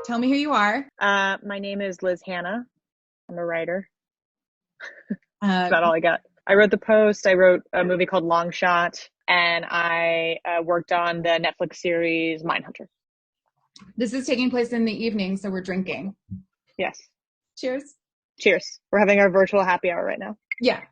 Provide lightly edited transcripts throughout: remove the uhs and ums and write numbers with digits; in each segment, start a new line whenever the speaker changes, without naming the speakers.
Tell me who you are.
My name is Liz Hannah. I'm a writer. That's
Uh,
about all I got. I wrote The Post. I wrote a movie called Longshot, and I worked on the Netflix series Mindhunter.
this is taking place in the evening, so we're drinking.
Yes.
Cheers.
Cheers. We're having our virtual happy hour right now.
Yeah.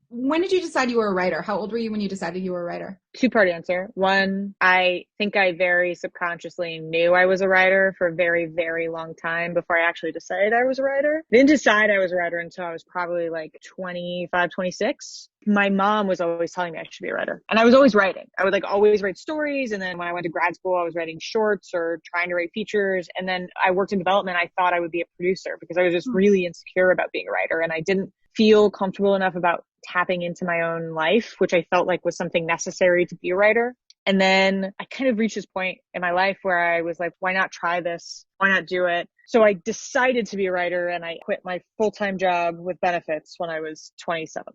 When did you decide you were a writer? How old were you when you decided you were a writer?
Two-part answer. One, I think I very subconsciously knew I was a writer for a very, very long time before I actually decided I was a writer. I didn't decide I was a writer until I was probably like 25, 26. My mom was always telling me I should be a writer. And I was always writing. I would always write stories. And then when I went to grad school, I was writing shorts or trying to write features. And then I worked in development. I thought I would be a producer because I was just really insecure about being a writer. And I didn't feel comfortable enough about tapping into my own life, which I felt like was something necessary to be a writer. And then I kind of reached this point in my life where I was like, why not try this? Why not do it? So I decided to be a writer, and I quit my full-time job with benefits when I was 27,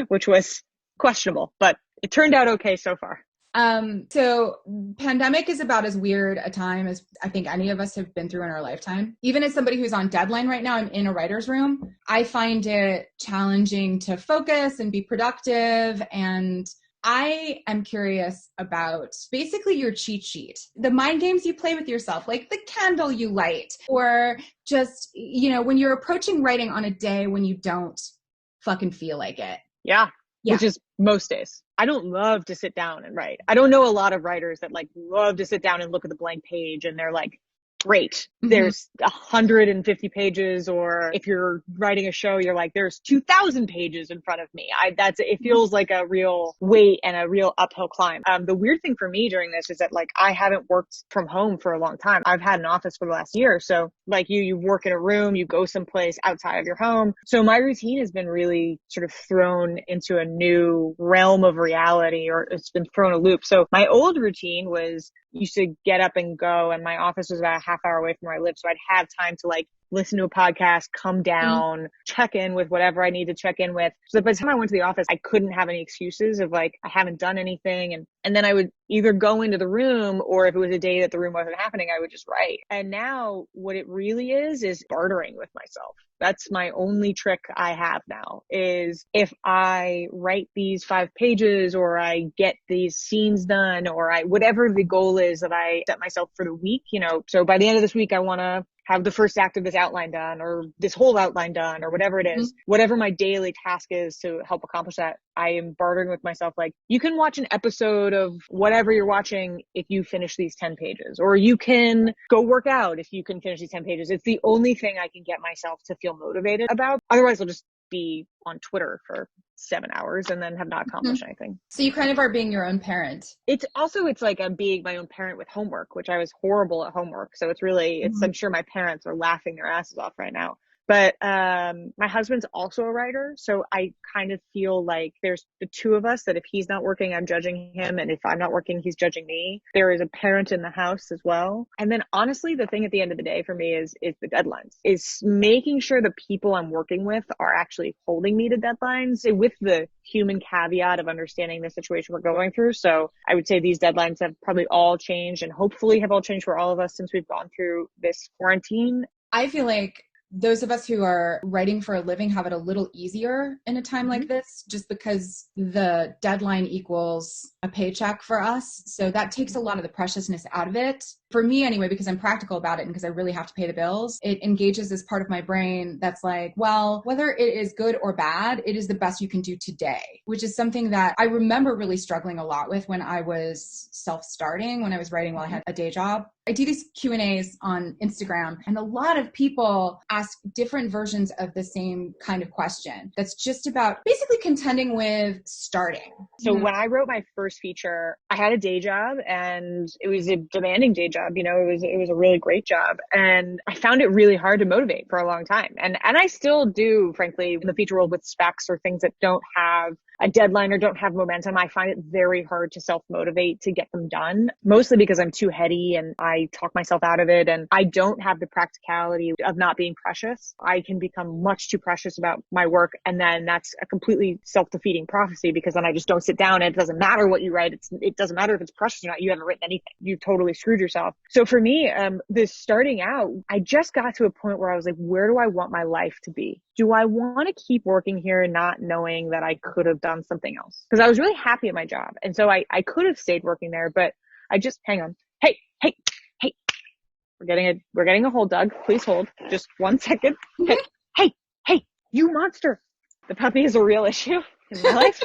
which was questionable, but it turned out okay so far.
So pandemic is about as weird a time as I think any of us have been through in our lifetime. Even as somebody who's on deadline right now, I'm in a writer's room. I find it challenging to focus and be productive. And I am curious about basically your cheat sheet, the mind games you play with yourself, like the candle you light, or just, when you're approaching writing on a day when you don't fucking feel like it.
Yeah. Which is most days. I don't love to sit down and write. I don't know a lot of writers that love to sit down and look at the blank page and they're like, great, there's 150 pages. Or if you're writing a show, you're like, there's 2,000 pages in front of me. It feels like a real weight and a real uphill climb. The weird thing for me during this is that I haven't worked from home for a long time. I've had an office for the last year. So you work in a room, you go someplace outside of your home. So my routine has been really sort of thrown into a new realm of reality, or it's been thrown a loop. So my old routine used to get up and go, and my office was about a half hour away from where I lived. So I'd have time to listen to a podcast, come down, check in with whatever I need to check in with. So by the time I went to the office, I couldn't have any excuses of I haven't done anything. And then I would either go into the room, or if it was a day that the room wasn't happening, I would just write. And now what it really is bartering with myself. That's my only trick I have now, is if I write these 5 pages, or I get these scenes done, or whatever the goal is that I set myself for the week, so by the end of this week, I want to have the first act of this outline done, or this whole outline done, or whatever it is, whatever my daily task is to help accomplish that, I am bartering with myself. You can watch an episode of whatever you're watching if you finish these 10 pages, or you can go work out if you can finish these 10 pages. It's the only thing I can get myself to feel motivated about. Otherwise, I'll just be on Twitter for 7 hours and then have not accomplished anything.
So you kind of are being your own parent.
It's like I'm being my own parent with homework, which I was horrible at homework. So it's really, I'm sure my parents are laughing their asses off right now. But my husband's also a writer, so I kind of feel like there's the two of us, that if he's not working, I'm judging him, and if I'm not working, he's judging me. There is a parent in the house as well. And then honestly, the thing at the end of the day for me is the deadlines, is making sure the people I'm working with are actually holding me to deadlines, with the human caveat of understanding the situation we're going through. So I would say these deadlines have probably all changed, and hopefully have all changed for all of us since we've gone through this quarantine.
I feel like those of us who are writing for a living have it a little easier in a time like this, just because the deadline equals a paycheck for us. So that takes a lot of the preciousness out of it. For me anyway, because I'm practical about it and because I really have to pay the bills, it engages this part of my brain that's like, well, whether it is good or bad, it is the best you can do today, which is something that I remember really struggling a lot with when I was self-starting, when I was writing while I had a day job. I do these Q&As on Instagram, and a lot of people ask different versions of the same kind of question that's just about basically contending with starting.
So when I wrote my first feature, I had a day job, and it was a demanding day job. It was a really great job, and I found it really hard to motivate for a long time. And I still do, frankly, in the feature world with specs or things that don't have a deadline or don't have momentum. I find it very hard to self-motivate to get them done, mostly because I'm too heady and I I talk myself out of it, and I don't have the practicality of not being precious. I can become much too precious about my work, and then that's a completely self-defeating prophecy, because then I just don't sit down, and it doesn't matter what you write. It doesn't matter if it's precious or not. You haven't written anything. You've totally screwed yourself. So for me, this starting out, I just got to a point where I was like, where do I want my life to be? Do I want to keep working here not knowing that I could have done something else? Because I was really happy at my job. And so I could have stayed working there, but I just, hang on. Hey, hey, hey, we're getting a hold, Doug. Please hold just 1 second. Hey, hey, hey, you monster. The puppy is a real issue in my life.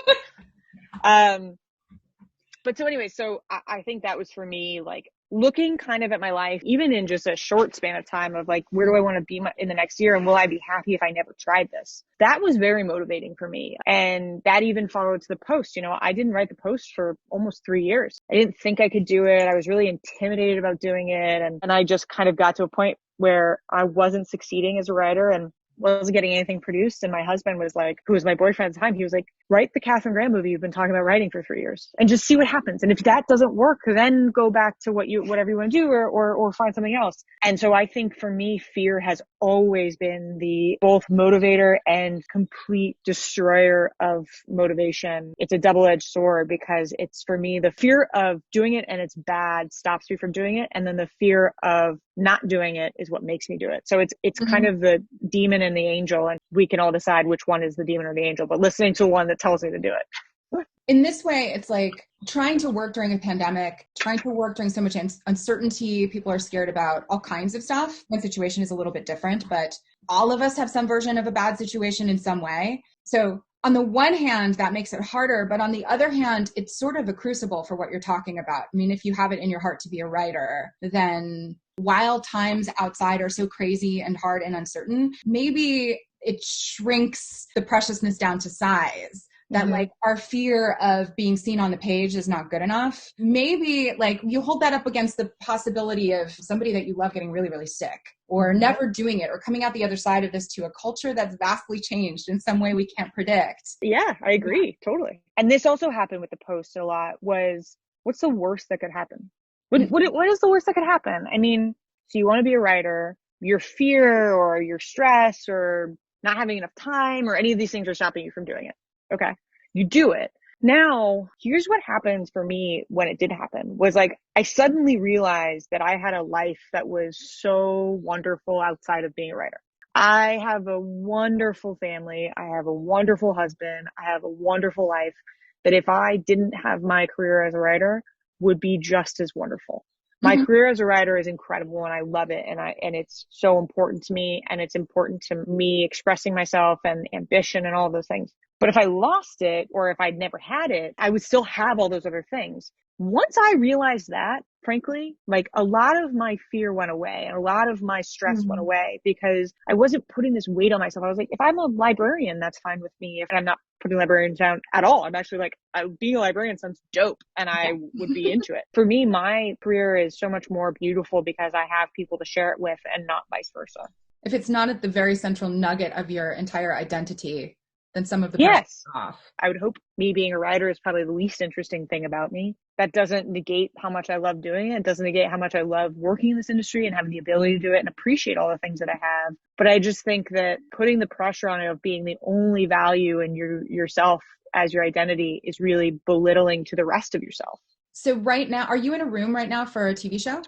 But so anyway, so I think that was for me, like looking kind of at my life, even in just a short span of time of like, where do I want to be in the next year? And will I be happy if I never tried this? That was very motivating for me. And that even followed to the post. I didn't write the post for almost 3 years. I didn't think I could do it. I was really intimidated about doing it. And I just kind of got to a point where I wasn't succeeding as a writer and wasn't getting anything produced. And my husband was like, who was my boyfriend at the time, he was like, write the Catherine Graham movie you've been talking about writing for 3 years and just see what happens. And if that doesn't work, then go back to whatever you want to do or find something else. And so I think for me, fear has always been the both motivator and complete destroyer of motivation. It's a double-edged sword, because it's, for me, the fear of doing it and it's bad stops me from doing it. And then the fear of not doing it is what makes me do it. So it's kind of the demon and the angel, and we can all decide which one is the demon or the angel, but listening to one that tells me to do it.
In this way, it's like trying to work during a pandemic, trying to work during so much uncertainty. People are scared about all kinds of stuff. One situation is a little bit different, but all of us have some version of a bad situation in some way. So on the one hand, that makes it harder, but on the other hand, it's sort of a crucible for what you're talking about. I mean, if you have it in your heart to be a writer, then while times outside are so crazy and hard and uncertain, maybe it shrinks the preciousness down to size. That like our fear of being seen on the page is not good enough. Maybe like you hold that up against the possibility of somebody that you love getting really, really sick, or never doing it, or coming out the other side of this to a culture that's vastly changed in some way we can't predict.
Yeah, I agree. Totally. And this also happened with the post a lot, was what's the worst that could happen? What is the worst that could happen? I mean, so you want to be a writer, your fear or your stress or not having enough time or any of these things are stopping you from doing it. Okay. You do it. Now, here's what happens for me when it did happen, was like, I suddenly realized that I had a life that was so wonderful outside of being a writer. I have a wonderful family. I have a wonderful husband. I have a wonderful life that, if I didn't have my career as a writer, would be just as wonderful. My career as a writer is incredible and I love it. And it's so important to me, and it's important to me expressing myself and ambition and all those things. But if I lost it, or if I'd never had it, I would still have all those other things. Once I realized that, frankly, like a lot of my fear went away and a lot of my stress went away, because I wasn't putting this weight on myself. I was like, if I'm a librarian, that's fine with me. If I'm not putting librarians down at all, I'm actually like, being a librarian sounds dope and I would be into it. For me, my career is so much more beautiful because I have people to share it with, and not vice versa.
If it's not at the very central nugget of your entire identity, then some of the
yes,
off.
I would hope me being a writer is probably the least interesting thing about me. That doesn't negate how much I love doing it. It doesn't negate how much I love working in this industry and having the ability to do it and appreciate all the things that I have. But I just think that putting the pressure on it of being the only value in yourself as your identity is really belittling to the rest of yourself.
So right now, are you in a room right now for a TV show?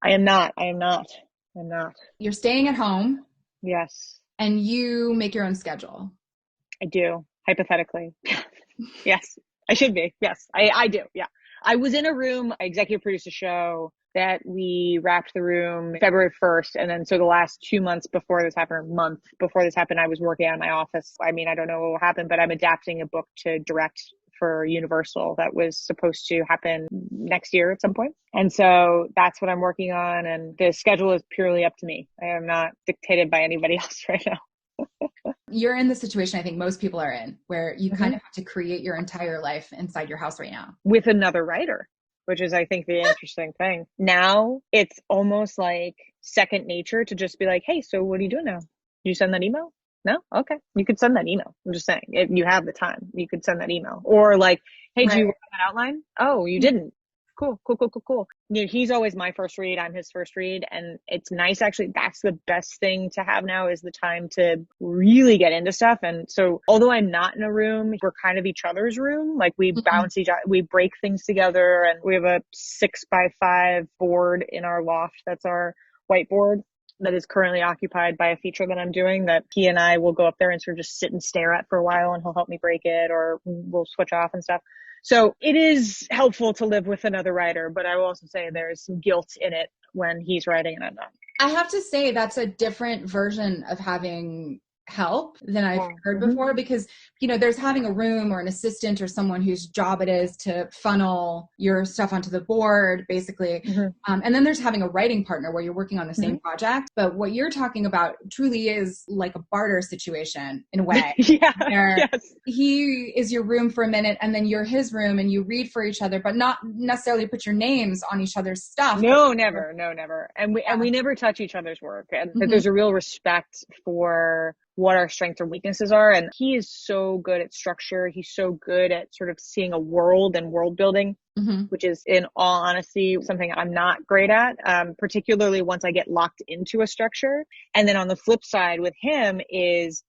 I am not.
You're staying at home.
Yes.
And you make your own schedule.
I do, hypothetically. Yes, I should be. Yes, I do. Yeah. I was in a room, I executive produced a show that we wrapped the room February 1st. And then so the last 2 months before this happened, or month before this happened, I was working out of my office. I mean, I don't know what will happen, but I'm adapting a book to direct for Universal that was supposed to happen next year at some point. And so that's what I'm working on. And the schedule is purely up to me. I am not dictated by anybody else right now.
You're in the situation I think most people are in, where you kind of have to create your entire life inside your house right now.
With another writer, which is, I think, the interesting thing. Now it's almost like second nature to just be like, hey, so what are you doing now? You send that email? No? Okay. You could send that email. I'm just saying, if you have the time, you could send that email. Or like, hey, do you work on that outline? Oh, you didn't. Cool. You know, he's always my first read. I'm his first read. And it's nice, actually. That's the best thing to have now, is the time to really get into stuff. And so, although I'm not in a room, we're kind of each other's room. Like, we
Mhm.
bounce we break things together. And we have a 6x5 board in our loft. That's our whiteboard that is currently occupied by a feature that I'm doing, that he and I will go up there and sort of just sit and stare at for a while, and he'll help me break it, or we'll switch off and stuff. So it is helpful to live with another writer, but I will also say there's some guilt in it when he's writing and I'm not.
I have to say that's a different version of having help than I've
Oh,
heard before, because there's having a room or an assistant or someone whose job it is to funnel your stuff onto the board, basically. And then there's having a writing partner where you're working on the same project. But what you're talking about truly is like a barter situation in a way.
Yeah.
Where
Yes.
he is your room for a minute and then you're his room, and you read for each other, but not necessarily put your names on each other's stuff.
No, never. And we never touch each other's work. And there's a real respect for what our strengths and weaknesses are. And he is so good at structure. He's so good at sort of seeing a world and world building, which is, in all honesty, something I'm not great at, particularly once I get locked into a structure. And then on the flip side with him is,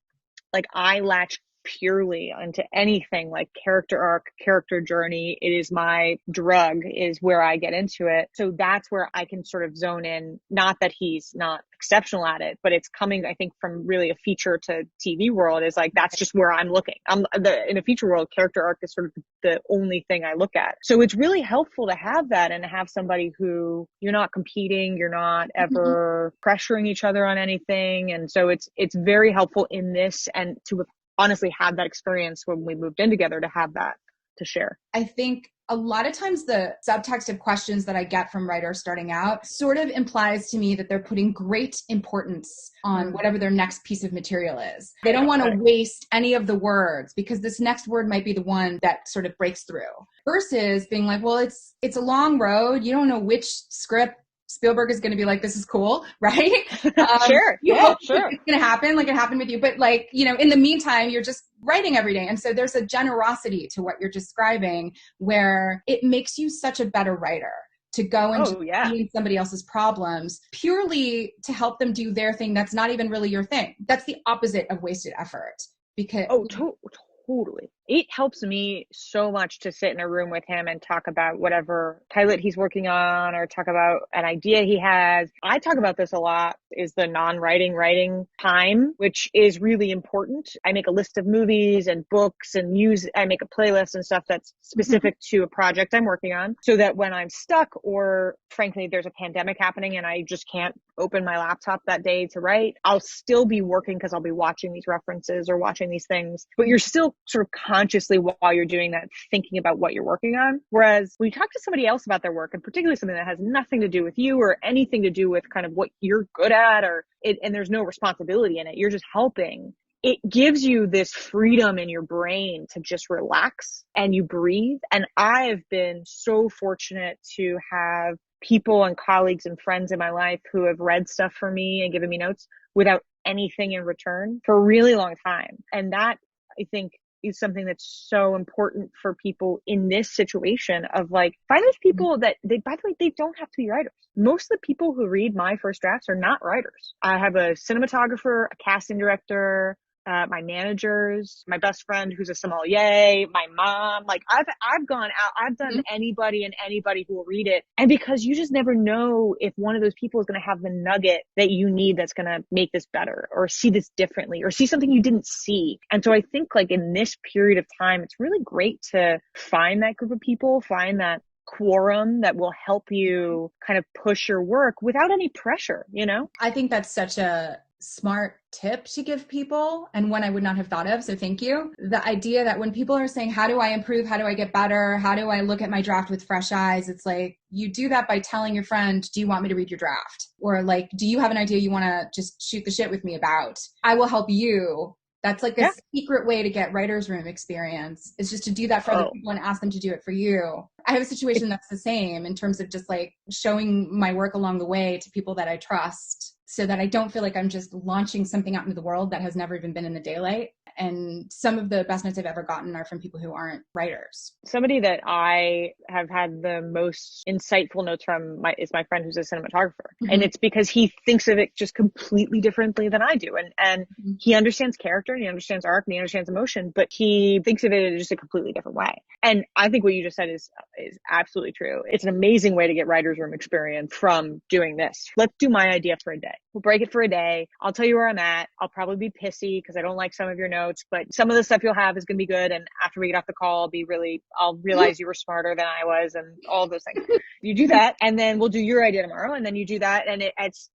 like, I latch purely onto anything like character arc, character journey. It is my drug, is where I get into it. So that's where I can sort of zone in. Not that he's not exceptional at it, but it's coming, I think, from really a feature to TV world, is like, that's just where I'm looking. In a feature world, character arc is sort of the only thing I look at. So it's really helpful to have that, and to have somebody who you're not competing, you're not ever pressuring each other on anything. And so it's very helpful in this, and to honestly had that experience when we moved in together, to have that to share.
I think a lot of times the subtext of questions that I get from writers starting out sort of implies to me that they're putting great importance on whatever their next piece of material is. They don't want to waste any of the words, because this next word might be the one that sort of breaks through, versus being like, well, it's a long road. You don't know which script Spielberg is going to be like, this is cool, right?
Sure.
You
Yeah,
hope
sure.
it's going to happen, like it happened with you. But like, in the meantime, you're just writing every day. And so there's a generosity to what you're describing, where it makes you such a better writer to go and see somebody else's problems purely to help them do their thing. That's not even really your thing. That's the opposite of wasted effort. Because
totally. It helps me so much to sit in a room with him and talk about whatever pilot he's working on, or talk about an idea he has. I talk about this a lot, is the writing time, which is really important. I make a list of movies and books and I make a playlist and stuff that's specific to a project I'm working on, so that when I'm stuck, or frankly, there's a pandemic happening and I just can't open my laptop that day to write, I'll still be working, because I'll be watching these references or watching these things, but you're still sort of consciously, while you're doing that, thinking about what you're working on. Whereas when you talk to somebody else about their work, and particularly something that has nothing to do with you or anything to do with kind of what you're good at, and there's no responsibility in it, you're just helping, it gives you this freedom in your brain to just relax and you breathe. And I've been so fortunate to have people and colleagues and friends in my life who have read stuff for me and given me notes without anything in return for a really long time. And that, I think, is something that's so important for people in this situation, of like, find those people that by the way, they don't have to be writers. Most of the people who read my first drafts are not writers. I have a cinematographer, a casting director, my managers, my best friend who's a sommelier, my mom. Like, I've gone out, I've done anybody who will read it. And because you just never know if one of those people is going to have the nugget that you need, that's going to make this better, or see this differently, or see something you didn't see. And so I think, like, in this period of time, it's really great to find that group of people, find that quorum that will help you kind of push your work without any pressure,
I think that's such a smart tip to give people, and one I would not have thought of. So thank you. The idea that when people are saying, how do I improve? How do I get better? How do I look at my draft with fresh eyes? It's like, you do that by telling your friend, do you want me to read your draft? Or like, do you have an idea you want to just shoot the shit with me about? I will help you. That's like a secret way to get writer's room experience, is just to do that for other people and ask them to do it for you. I have a situation that's the same, in terms of just like showing my work along the way to people that I trust. so that I don't feel like I'm just launching something out into the world that has never even been in the daylight. And some of the best notes I've ever gotten are from people who aren't writers.
Somebody that I have had the most insightful notes from is my friend who's a cinematographer.
Mm-hmm.
And it's because he thinks of it just completely differently than I do. And
Mm-hmm.
he understands character and he understands arc and he understands emotion, but he thinks of it in just a completely different way. And I think what you just said is absolutely true. It's an amazing way to get writer's room experience from doing this. Let's do my idea for a day. We'll break it for a day. I'll tell you where I'm at. I'll probably be pissy because I don't like some of your notes, but some of the stuff you'll have is going to be good. And after we get off the call, I'll realize you were smarter than I was and all those things. You do that and then we'll do your idea tomorrow. And then you do that. And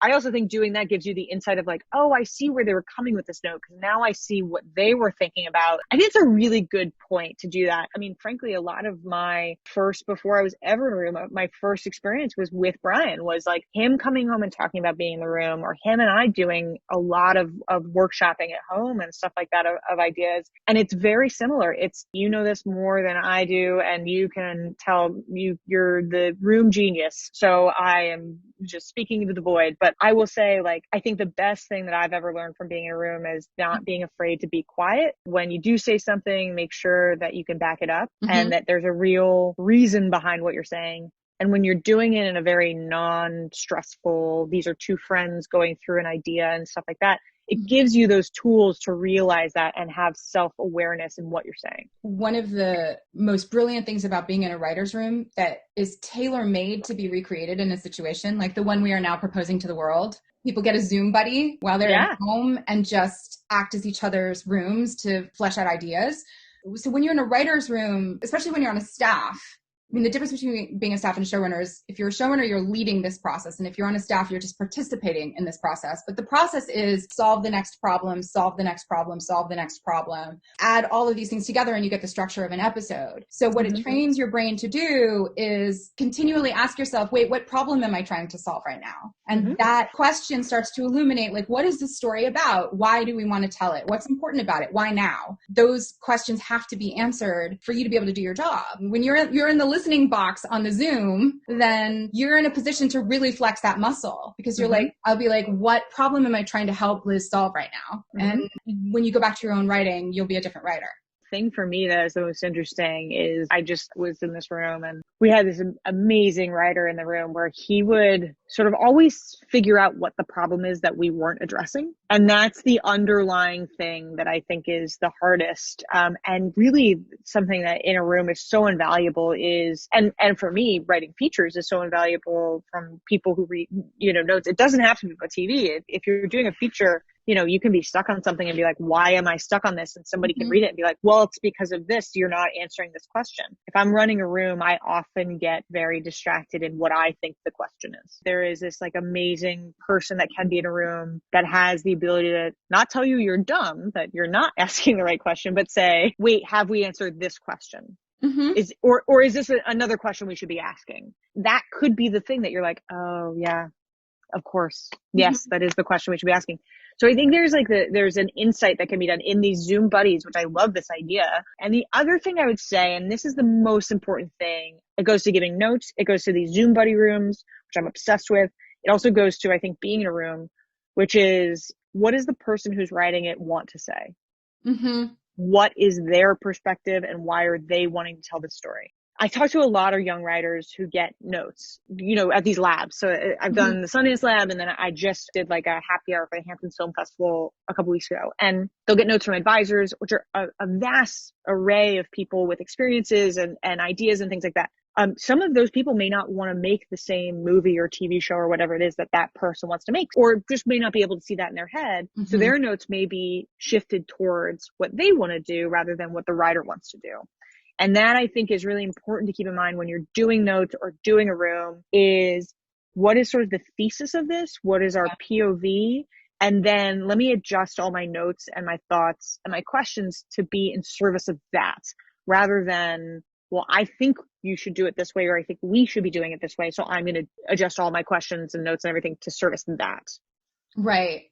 I also think doing that gives you the insight of like, oh, I see where they were coming with this note because now I see what they were thinking about. I think it's a really good point to do that. I mean, frankly, a lot of before I was ever in a room, my first experience was with Brian, was like him coming home and talking about being in the room, or him and I doing a lot of workshopping at home and stuff like that of ideas. And it's very similar. It's, you know this more than I do, and you can tell you're the room genius. So I am just speaking into the void. But I will say, like, I think the best thing that I've ever learned from being in a room is not being afraid to be quiet. When you do say something, make sure that you can back it up and that there's a real reason behind what you're saying. And when you're doing it in a very non-stressful, these are two friends going through an idea and stuff like that, it gives you those tools to realize that and have self-awareness in what you're saying.
One of the most brilliant things about being in a writer's room that is tailor-made to be recreated in a situation like the one we are now proposing to the world. People get a Zoom buddy while they're at home and just act as each other's rooms to flesh out ideas. So when you're in a writer's room, especially when you're on a staff, I mean, the difference between being a staff and a showrunner is if you're a showrunner, you're leading this process. And if you're on a staff, you're just participating in this process. But the process is solve the next problem, solve the next problem, solve the next problem. Add all of these things together and you get the structure of an episode. So what it trains your brain to do is continually ask yourself, wait, what problem am I trying to solve right now? And that question starts to illuminate, like, what is the story about? Why do we want to tell it? What's important about it? Why now? Those questions have to be answered for you to be able to do your job. When you're in the listening box on the Zoom, then you're in a position to really flex that muscle because you're like, I'll be like, what problem am I trying to help Liz solve right now? And when you go back to your own writing, you'll be a different writer.
Thing for me that is the most interesting is I just was in this room and we had this amazing writer in the room where he would sort of always figure out what the problem is that we weren't addressing. And that's the underlying thing that I think is the hardest. And really something that in a room is so invaluable is, and for me, writing features is so invaluable from people who read, notes. It doesn't have to be about TV. If you're doing a feature, you can be stuck on something and be like, why am I stuck on this? And somebody can read it and be like, well, it's because of this. You're not answering this question. If I'm running a room, I often get very distracted in what I think the question is. There is this like amazing person that can be in a room that has the ability to not tell you you're dumb, that you're not asking the right question, but say, wait, have we answered this question? Is this another question we should be asking? That could be the thing that you're like, oh yeah, of course. Yes, that is the question we should be asking. So I think there's an insight that can be done in these Zoom buddies, which I love this idea. And the other thing I would say, and this is the most important thing, it goes to giving notes. It goes to these Zoom buddy rooms, which I'm obsessed with. It also goes to, I think, being in a room, which is what does the person who's writing it want to say? What is their perspective and why are they wanting to tell this story? I talk to a lot of young writers who get notes, at these labs. So I've done the Sundance Lab, and then I just did like a happy hour for the Hamptons Film Festival a couple weeks ago. And they'll get notes from advisors, which are a vast array of people with experiences and ideas and things like that. Some of those people may not want to make the same movie or TV show or whatever it is that person wants to make, or just may not be able to see that in their head. So their notes may be shifted towards what they want to do rather than what the writer wants to do. And that I think is really important to keep in mind when you're doing notes or doing a room is what is sort of the thesis of this? What is our POV? And then let me adjust all my notes and my thoughts and my questions to be in service of that rather than, well, I think you should do it this way, or I think we should be doing it this way. So I'm going to adjust all my questions and notes and everything to service that.
Right.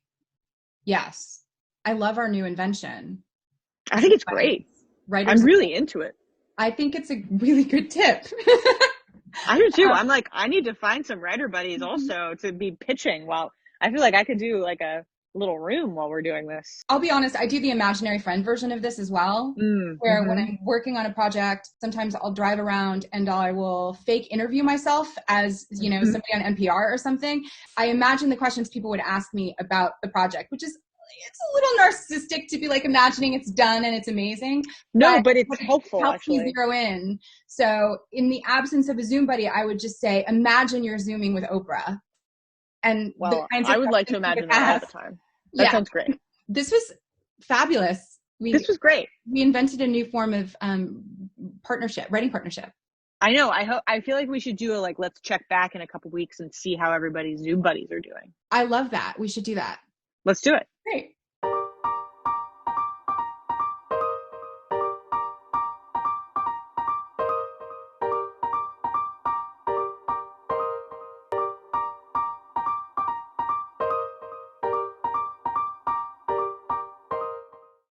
Yes. I love our new invention.
I think it's great. I'm really into it.
I think it's a really good tip.
I do too. I'm like, I need to find some writer buddies also to be pitching while I feel like I could do like a little room while we're doing this.
I'll be honest, I do the imaginary friend version of this as well, where when
Mm-hmm.
I'm working on a project, sometimes I'll drive around and I will fake interview myself as, somebody on NPR or something. I imagine the questions people would ask me about the project, which is it's a little narcissistic to be like imagining it's done and it's amazing,
No, but it's
but it
helpful
helps me
actually.
zero in. So in the absence of a Zoom buddy, I would just say, imagine you're Zooming with Oprah and the
Well,
kinds of
I would like to
questions you would
imagine that all the
ask.
time. That
Yeah,
sounds great.
this was fabulous.
This was great.
We invented a new form of partnership, writing partnership.
I know. I feel like we should do a like let's check back in a couple weeks and see how everybody's Zoom buddies are doing.
I love that. We should do that.
Let's do it.
Great.